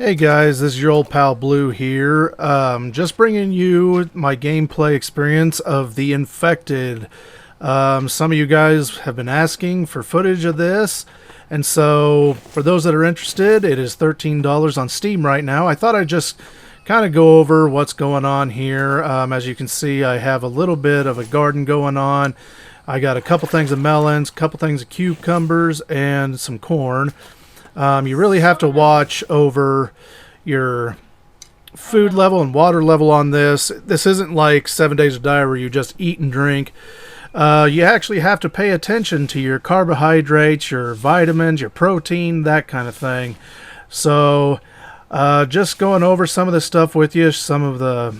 Hey guys, this is your old pal Blue here. Just bringing you my gameplay experience of The Infected. Some of you guys have been asking for footage of this, and so for those that are interested, it is $13 on Steam right now. I thought I'd just kind of go over what's going on here. As you can see, I have a little bit of a garden going on. I got a couple things of melons, a couple things of cucumbers, and some corn. You really have to watch over your food level and water level on this. This isn't like 7 Days of Diet where you just eat and drink. You actually have to pay attention to your carbohydrates, your vitamins, your protein, that kind of thing. So just going over some of the stuff with you, some of the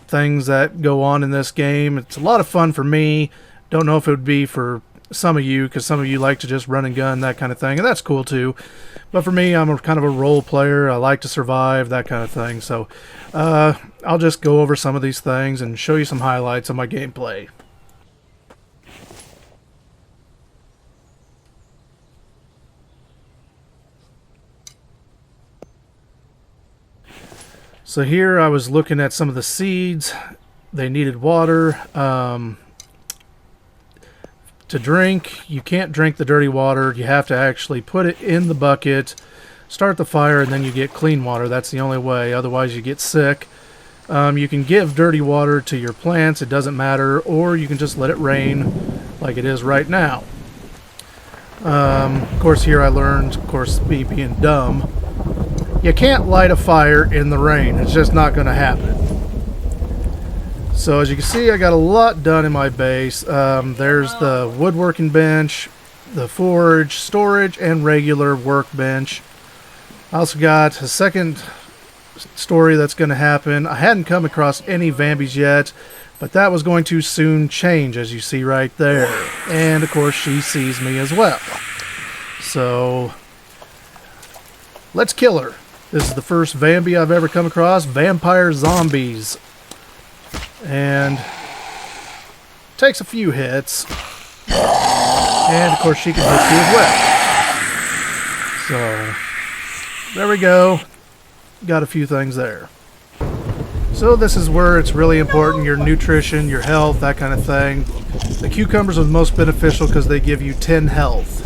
things that go on in this game. It's a lot of fun for me. Don't know if it would be for some of you, because some of you like to just run and gun, that kind of thing, and that's cool too. But for me, I'm a kind of a role player. I like to survive, that kind of thing. So I'll just go over some of these things and show you some highlights of my gameplay. So here I was looking at some of the seeds. They needed water. To drink, you can't drink the dirty water. You have to actually put it in the bucket, start the fire, and then you get clean water. That's the only way. Otherwise, you get sick. You can give dirty water to your plants. It doesn't matter. Or you can just let it rain like it is right now. Of course, here I learned, of course, me being dumb, you can't light a fire in the rain. It's just not going to happen. So as you can see, I got a lot done in my base. There's the woodworking bench, the forge, storage, and regular workbench. I also got a second story that's going to happen. I hadn't come across any Vambies yet, but that was going to soon change, as you see right there. And of course, she sees me as well. So let's kill her. This is the first Vambi I've ever come across. Vampire zombies. And takes a few hits, and of course she can hit you as well. So there we go, got a few things there. So this is where it's really important, your nutrition, your health, that kind of thing. The cucumbers are the most beneficial because they give you 10 health.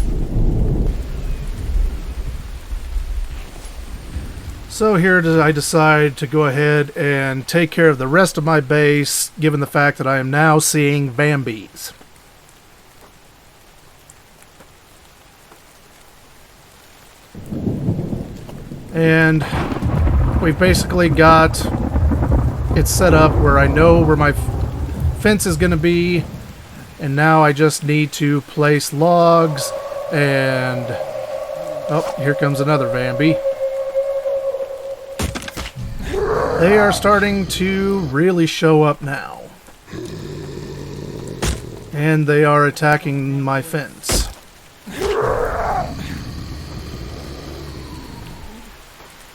So here I decide to go ahead and take care of the rest of my base, given the fact that I am now seeing Vambies. And we've basically got it set up where I know where my fence is going to be, and now I just need to place logs, and oh, here comes another Vambi. They are starting to really show up now. And they are attacking my fence.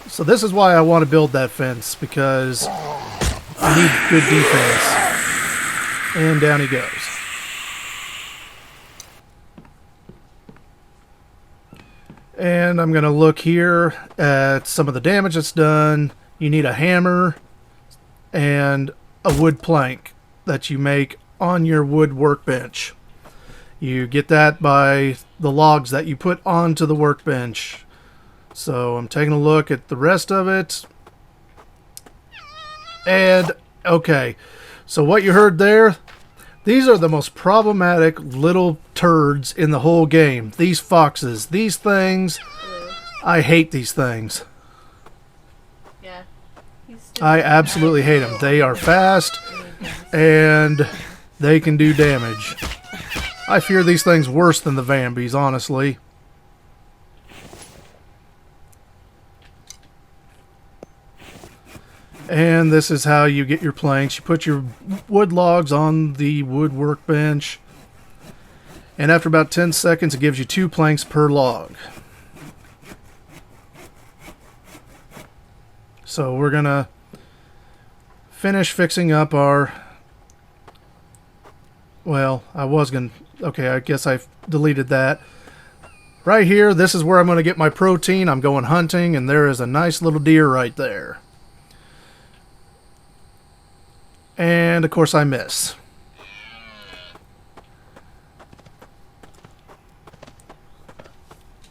So this is why I want to build that fence, because I need good defense. And down he goes. And I'm going to look here at some of the damage that's done. You need a hammer and a wood plank that you make on your wood workbench. You get that by the logs that you put onto the workbench. So I'm taking a look at the rest of it. And, okay. So what you heard there, these are the most problematic little turds in the whole game. These foxes, these things, I hate these things. I absolutely hate them. They are fast, and they can do damage. I fear these things worse than the Vambies, honestly. And this is how you get your planks. You put your wood logs on the wood workbench, and after about 10 seconds, it gives you 2 planks per log. So we're going to finish fixing up our, well, I was going to, okay, I guess I deleted that. Right here, this is where I'm going to get my protein. I'm going hunting, and there is a nice little deer right there. And, of course, I miss.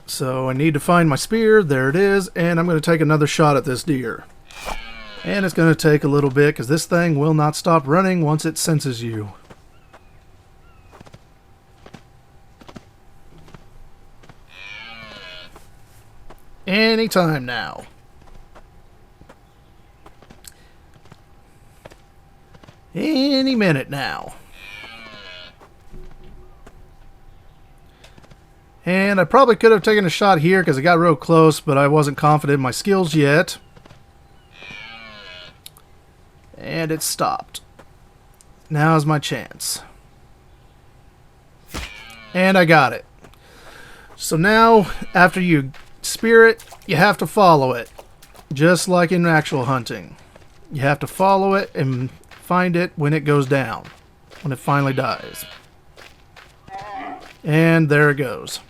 So I need to find my spear. There it is. And I'm going to take another shot at this deer. And it's going to take a little bit because this thing will not stop running once it senses you. Anytime now. Any minute now. And I probably could have taken a shot here because it got real close, but I wasn't confident in my skills yet. And it stopped. Now's my chance. And I got it. So now, after you spear it, you have to follow it. Just like in actual hunting. You have to follow it and find it when it goes down. When it finally dies. And there it goes.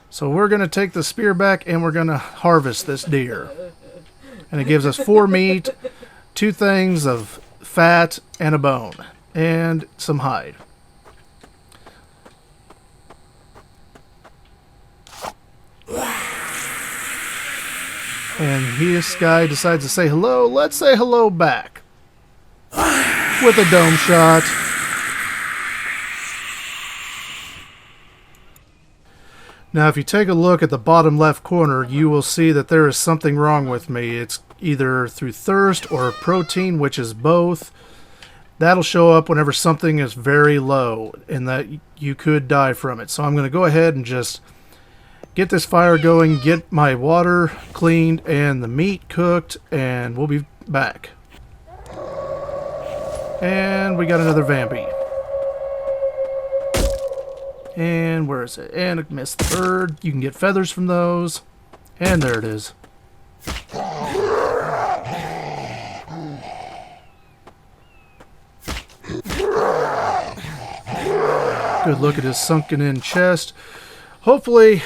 So we're going to take the spear back and we're going to harvest this deer. And it gives us 4 meat, 2 things of fat, and a bone. And some hide. And this guy decides to say hello. Let's say hello back. With a dome shot. Now if you take a look at the bottom left corner, you will see that there is something wrong with me. It's either through thirst or protein, which is both. That'll show up whenever something is very low and that you could die from it. So I'm going to go ahead and just get this fire going, get my water cleaned and the meat cooked, and we'll be back. And we got another Vampy. And where is it? And I missed the bird. You can get feathers from those. And there it is. Good look at his sunken in chest. Hopefully,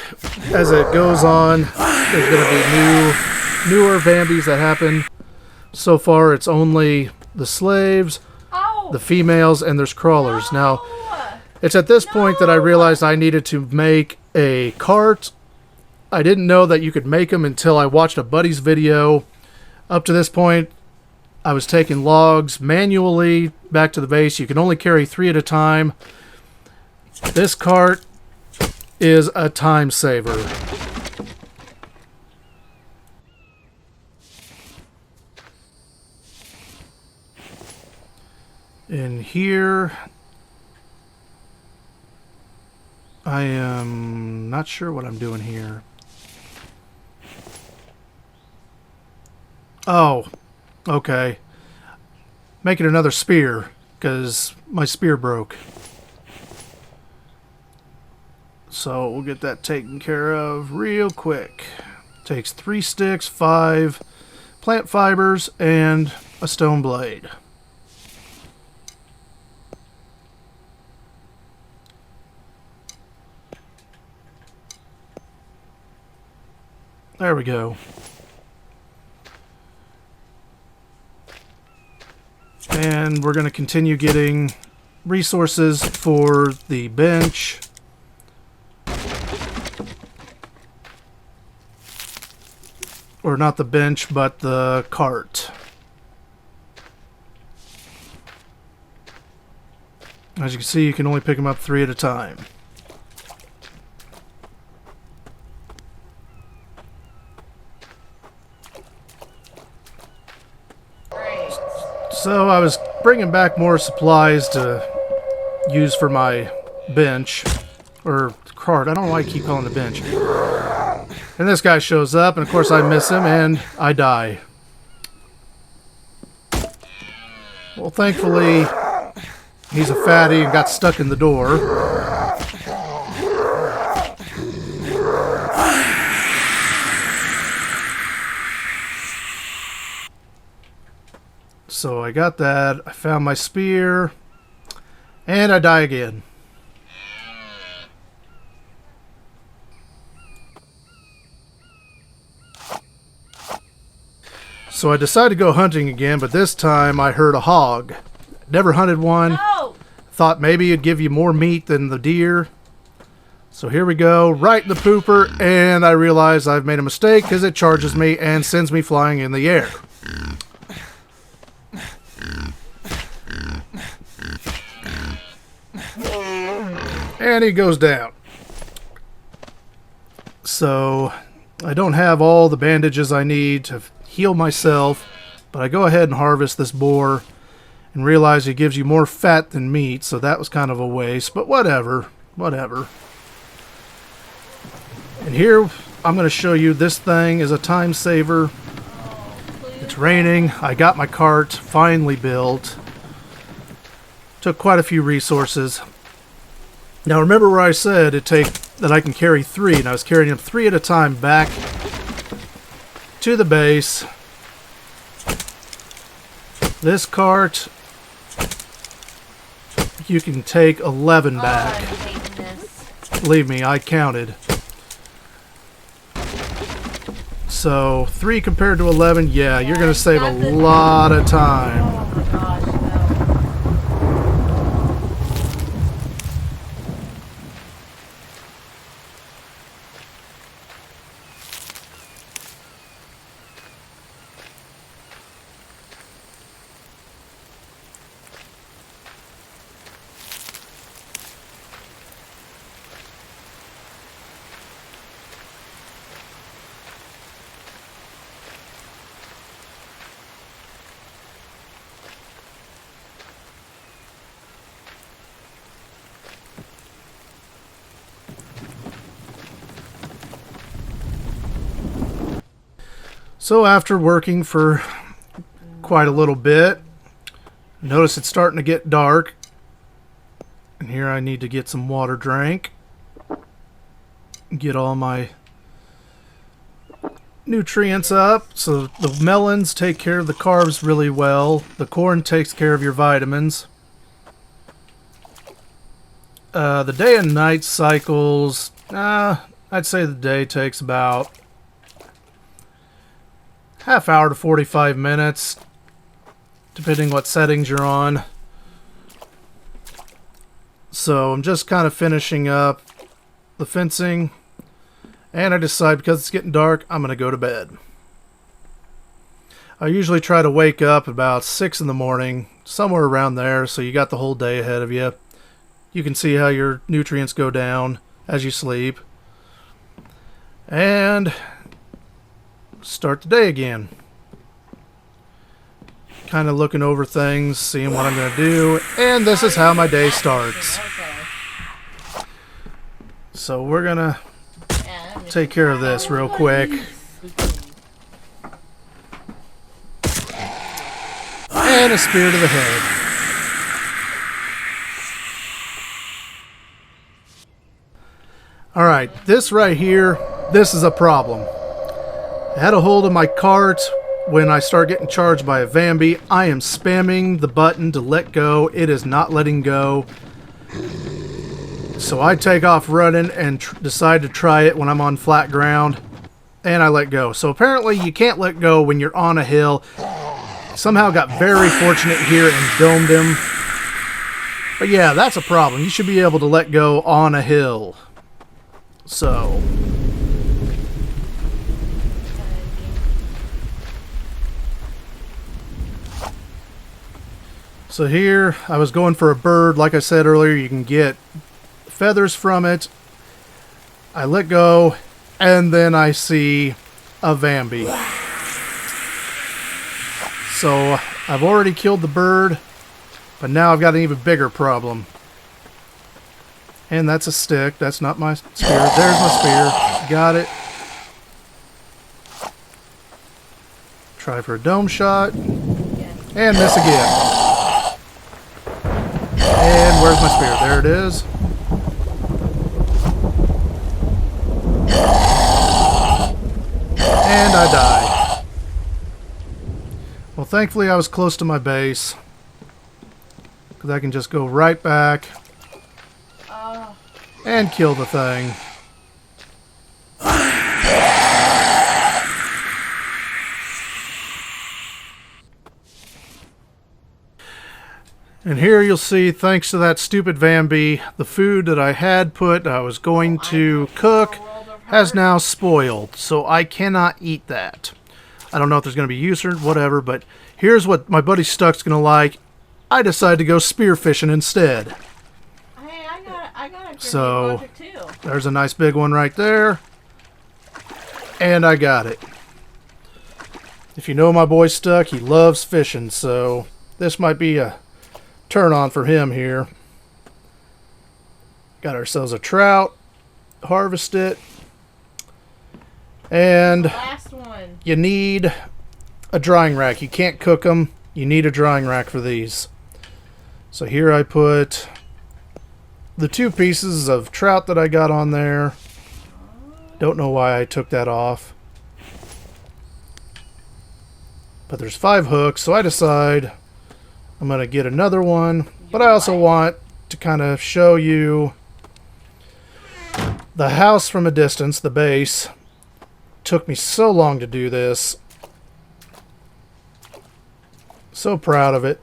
as it goes on, there's going to be newer Vampies that happen. So far, it's only the slaves, the females, and there's crawlers. Now, it's at this point that I realized I needed to make a cart. I didn't know that you could make them until I watched a buddy's video. Up to this point, I was taking logs manually back to the base. You can only carry 3 at a time. This cart is a time saver. In here, I am not sure what I'm doing here. Oh, okay. Making another spear, because my spear broke. So we'll get that taken care of real quick. Takes 3 sticks, 5 plant fibers, and a stone blade. There we go. And we're going to continue getting resources for the bench. Or not the bench, but the cart. As you can see, you can only pick them up 3 at a time. So I was bringing back more supplies to use for my bench, or cart. I don't know why I keep calling it a bench. And this guy shows up, and of course I miss him, and I die. Well, thankfully, he's a fatty and got stuck in the door. So I got that, I found my spear, and I die again. So I decided to go hunting again, but this time I heard a hog. Never hunted one. No! Thought maybe it'd give you more meat than the deer. So here we go, right in the pooper, and I realize I've made a mistake because it charges me and sends me flying in the air. And he goes down. So I don't have all the bandages I need to heal myself, but I go ahead and harvest this boar and realize it gives you more fat than meat, so that was kind of a waste, but whatever. And here I'm going to show you this thing is a time saver. It's raining. I got my cart finally built. Took quite a few resources. Now remember where I said that I can carry 3, and I was carrying them 3 at a time back to the base. This cart, you can take 11 back. I'm hating this. Believe me, I counted. So 3 compared to 11, yeah, you're going to save a lot of time. Oh my gosh, no. So after working for quite a little bit, notice it's starting to get dark. And here I need to get some water drank. Get all my nutrients up. So the melons take care of the carbs really well. The corn takes care of your vitamins. The day and night cycles, I'd say the day takes about half hour to 45 minutes, depending what settings you're on. So I'm just kind of finishing up the fencing, and I decide because it's getting dark, I'm going to go to bed. I usually try to wake up about 6 in the morning, somewhere around there, so you got the whole day ahead of you. You can see how your nutrients go down as you sleep. And start the day again. Kind of looking over things, seeing what I'm going to do, and this is how my day starts. So we're going to take care of this real quick. And a spear to the head. Alright, this right here, this is a problem. I had a hold of my cart when I start getting charged by a Vambi. I am spamming the button to let go. It is not letting go. So I take off running and decide to try it when I'm on flat ground. And I let go. So apparently you can't let go when you're on a hill. Somehow got very fortunate here and domed him. But yeah, that's a problem. You should be able to let go on a hill. So here, I was going for a bird. Like I said earlier, you can get feathers from it. I let go, and then I see a Vambi. So I've already killed the bird, but now I've got an even bigger problem. And that's a stick. That's not my spear. There's my spear. Got it. Try for a dome shot. And miss again. And where's my spear? There it is. And I die. Well, thankfully I was close to my base, because I can just go right back and kill the thing. And here you'll see, thanks to that stupid Vambi, the food that I had put I was going to cook has now spoiled. So I cannot eat that. I don't know if there's going to be use or whatever, but here's what my buddy Stuck's going to like. I decided to go spearfishing instead. Hey, I got a So, project too. there's a nice big one right there. And I got it. If you know my boy Stuck, he loves fishing, so this might be a turn on for him here. Got ourselves a trout. Harvest it. And Last one. you need a drying rack. You can't cook them. You need a drying rack for these. So here I put the 2 pieces of trout that I got on there. Don't know why I took that off. But there's 5 hooks, so I decide I'm going to get another one. But I also want to kind of show you the house from a distance, the base. Took me so long to do this. So proud of it.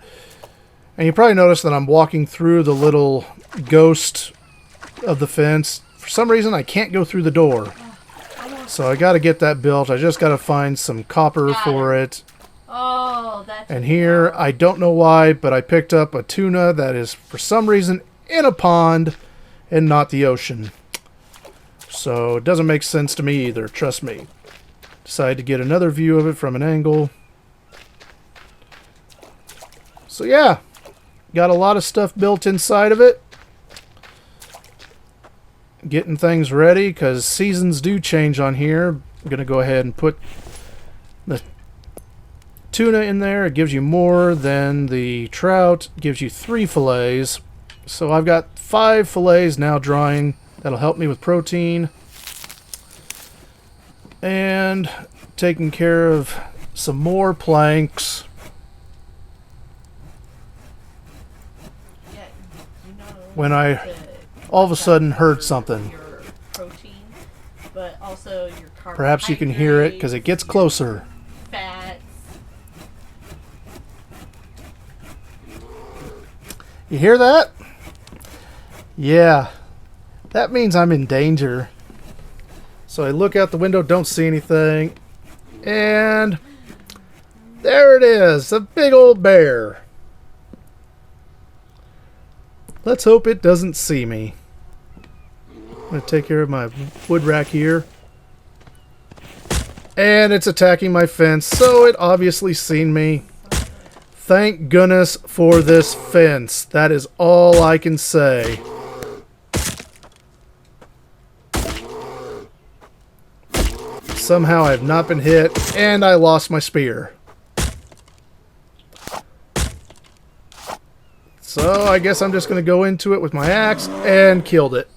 And you probably noticed that I'm walking through the little ghost of the fence. For some reason, I can't go through the door. So I got to get that built. I just got to find some copper for it. Oh, that's. And here, I don't know why, but I picked up a tuna that is, for some reason, in a pond and not the ocean. So it doesn't make sense to me either, trust me. Decided to get another view of it from an angle. So yeah, got a lot of stuff built inside of it. Getting things ready, because seasons do change on here. I'm going to go ahead and put the tuna in there. It gives you more than the trout. It gives you 3 fillets. So I've got 5 fillets now drying. That'll help me with protein. And taking care of some more planks. Yeah, you know When I all of a sudden heard something. Your protein, but also your Perhaps you can hear it because it gets closer. Fats. You hear that? Yeah. That means I'm in danger. So I look out the window, don't see anything. And there it is, a big old bear. Let's hope it doesn't see me. I'm going to take care of my wood rack here. And it's attacking my fence, so it obviously seen me. Thank goodness for this fence. That is all I can say. Somehow I have not been hit, and I lost my spear. So I guess I'm just going to go into it with my axe, and killed it.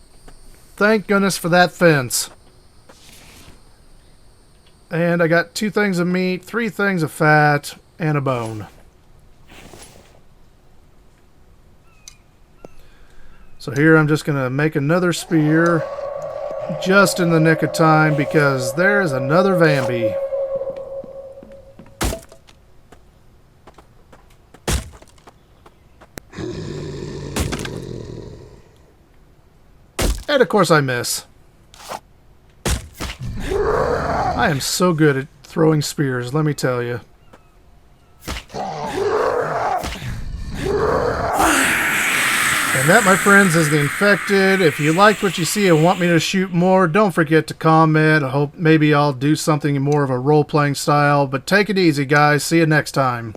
Thank goodness for that fence. And I got 2 things of meat, 3 things of fat, and a bone. So here I'm just going to make another spear. Just in the nick of time, because there's another Vambi. And of course I miss. I am so good at throwing spears, let me tell you. And that, my friends, is the infected. If you liked what you see and want me to shoot more, don't forget to comment. I hope maybe I'll do something more of a role-playing style. But take it easy, guys. See you next time.